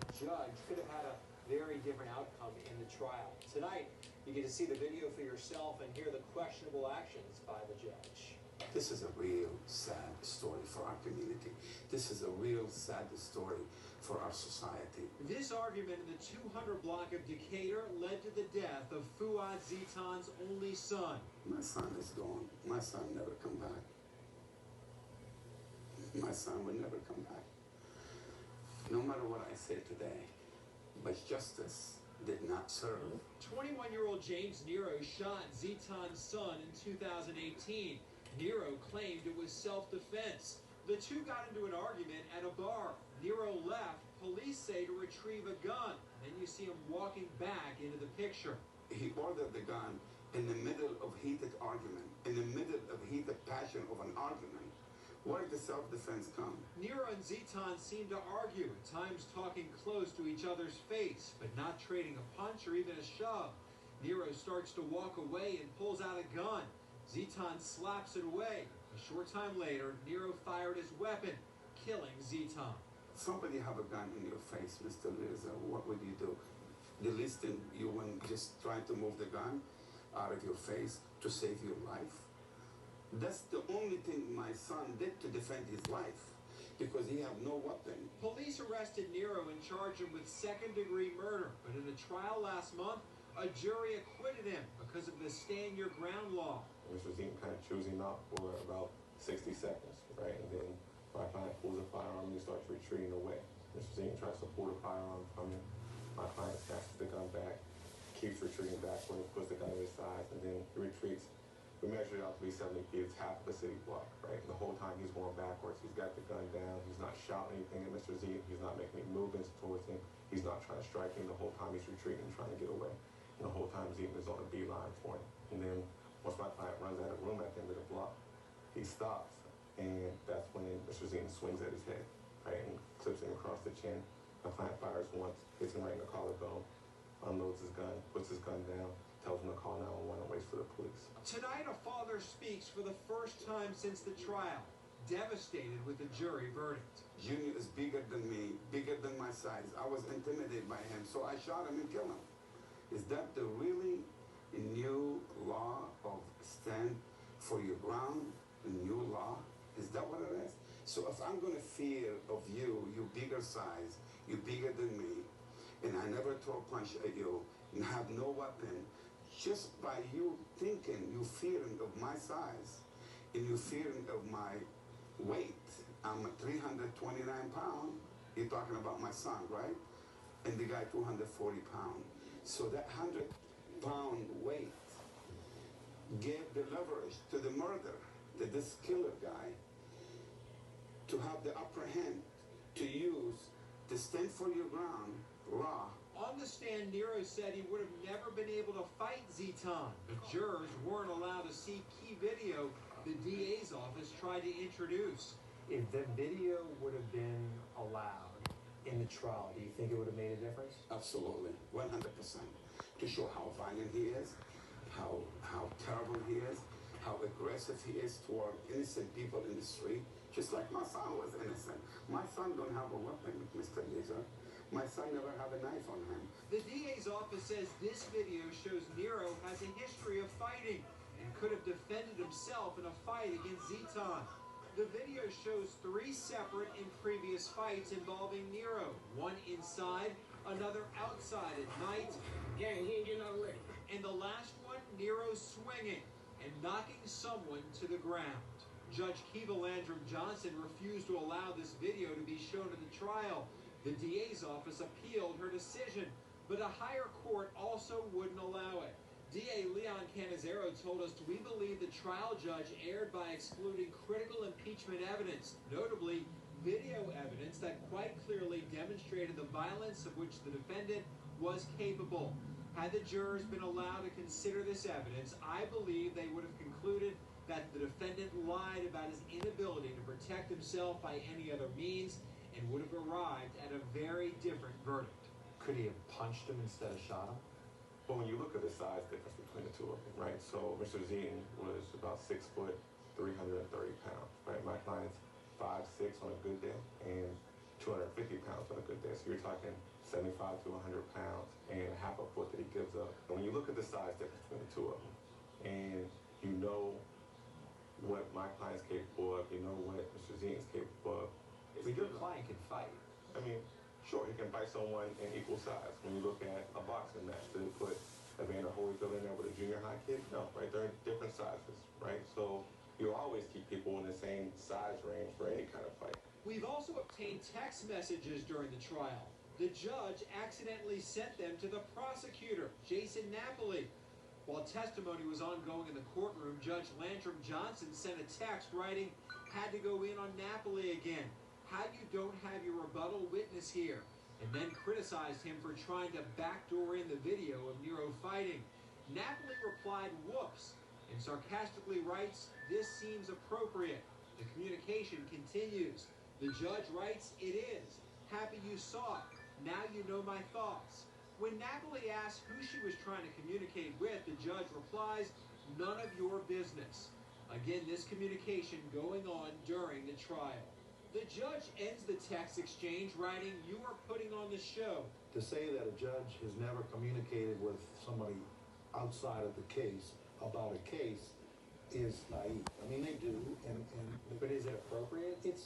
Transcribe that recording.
the judge could have had a very different outcome in the trial. Tonight, you get to see the video for yourself and hear the questionable actions by the judge. This is a real sad story for our community. This is a real sad story for our society. This argument in the 200 block of Decatur led to the death of Fouad Zeton's only son. My son is gone. My son never come back. My son will never come back. No matter what I say today, but justice did not serve. 21-year-old James Nero shot Zeton's son in 2018. Nero claimed it was self-defense. The two got into an argument at a bar. Nero left, police say, to retrieve a gun. Then you see him walking back into the picture. He ordered the gun in the middle of heated argument, in the middle of heated passion of an argument. Where did the self-defense come? Nero and Zeton seem to argue, at times talking close to each other's face, but not trading a punch or even a shove. Nero starts to walk away and pulls out a gun. Zeton slaps it away. A short time later, Nero fired his weapon, killing Zeton. Somebody have a gun in your face, Mr. Liza, what would you do? The least thing you wouldn't just try to move the gun out of your face to save your life. That's the only thing my son did to defend his life, because he had no weapon. Police arrested Nero and charged him with second-degree murder, but in a trial last month, a jury acquitted him because of the stand-your-ground law. Mr. Zeton kind of chews him out for about 60 seconds, right? And then my client pulls a firearm and he starts retreating away. Mr. Zeton tries to pull the firearm from him. My client snatches the gun back, keeps retreating backward, puts the gun to his side, and then he retreats. We measured it out to be 70 feet. It's half of the city block, right? And the whole time he's going backwards. He's got the gun down. He's not shouting anything at Mr. Zeton. He's not making any movements towards him. He's not trying to strike him. The whole time he's retreating, trying to get away. And the whole time Zeton is on a beeline for him. And then once my client runs out of room at the end of the block, he stops. And that's when Mr. Zeton swings at his head, right? And clips him across the chin. My client fires once, hits him right in the collarbone, unloads his gun, puts his gun down, tells him to call 911 and waits for the police. Tonight, a father speaks for the first time since the trial, devastated with the jury verdict. Junior is bigger than me, bigger than my size. I was intimidated by him, so I shot him and killed him. Is that the really new law of stand for your ground, the new law? Is that what it is? So if I'm going to fear of you, you bigger size, you bigger than me, and I never throw a punch at you, and have no weapon, just by you thinking, you fearing of my size, and you fearing of my weight. I'm a 329 pound. You're talking about my son, right? And the guy 240 pound. So that 100-pound weight gave the leverage to the murder, to this killer guy, to have the upper hand, to use, to stand for your ground, raw. On the stand, Nero said he would have never been able to fight Zeton. The jurors weren't allowed to see key video the DA's office tried to introduce. If the video would have been allowed in the trial, do you think it would have made a difference? Absolutely, 100%. To show how violent he is, how terrible he is, how aggressive he is toward innocent people in the street, just like my son was innocent. My son don't have a weapon, Mr. Liza. My son never had a knife on him. The DA's office says this video shows Nero has a history of fighting and could have defended himself in a fight against Zeton. The video shows 3 separate and previous fights involving Nero. One inside, another outside at night. Gang, he ain't getting out of the way. And the last one, Nero swinging and knocking someone to the ground. Judge Kiva Landrum Johnson refused to allow this video to be shown at the trial. The DA's office appealed her decision, but a higher court also wouldn't allow it. DA Leon Canizero told us, we believe the trial judge erred by excluding critical impeachment evidence, notably video evidence that quite clearly demonstrated the violence of which the defendant was capable. Had the jurors been allowed to consider this evidence, I believe they would have concluded that the defendant lied about his inability to protect himself by any other means and would have arrived at a very different verdict. Could he have punched him instead of shot him? Well, when you look at the size difference between the two of them, right? So Mr. Zeton was about 6 foot, 330 pounds, right? My client's 5'6" on a good day and 250 pounds on a good day. So you're talking 75 to 100 pounds and half a foot that he gives up. And when you look at the size difference between the two of them, and you know what my client's capable of, you know what Mr. Zeton's capable of. But your client can fight. I mean, sure, he can fight someone in equal size. When you look at a boxing match, do they put Evander Holyfield in there with a junior high kid? No, right? They're in different sizes, right? So you'll always keep people in the same size range for any kind of fight. We've also obtained text messages during the trial. The judge accidentally sent them to the prosecutor, Jason Napoli. While testimony was ongoing in the courtroom, Judge Landrum Johnson sent a text writing, "Had to go in on Napoli again. How you don't have your rebuttal witness here?" And then criticized him for trying to backdoor in the video of Nero fighting. Napoli replied, "Whoops," and sarcastically writes, "This seems appropriate." The communication continues. The judge writes, "It is. Happy you saw it. Now you know my thoughts." When Napoli asks who she was trying to communicate with, the judge replies, "None of your business." Again, this communication going on during the trial. The judge ends the text exchange writing, "You are putting on the show." To say that a judge has never communicated with somebody outside of the case about a case is naive. I mean, they do, But is it appropriate? it's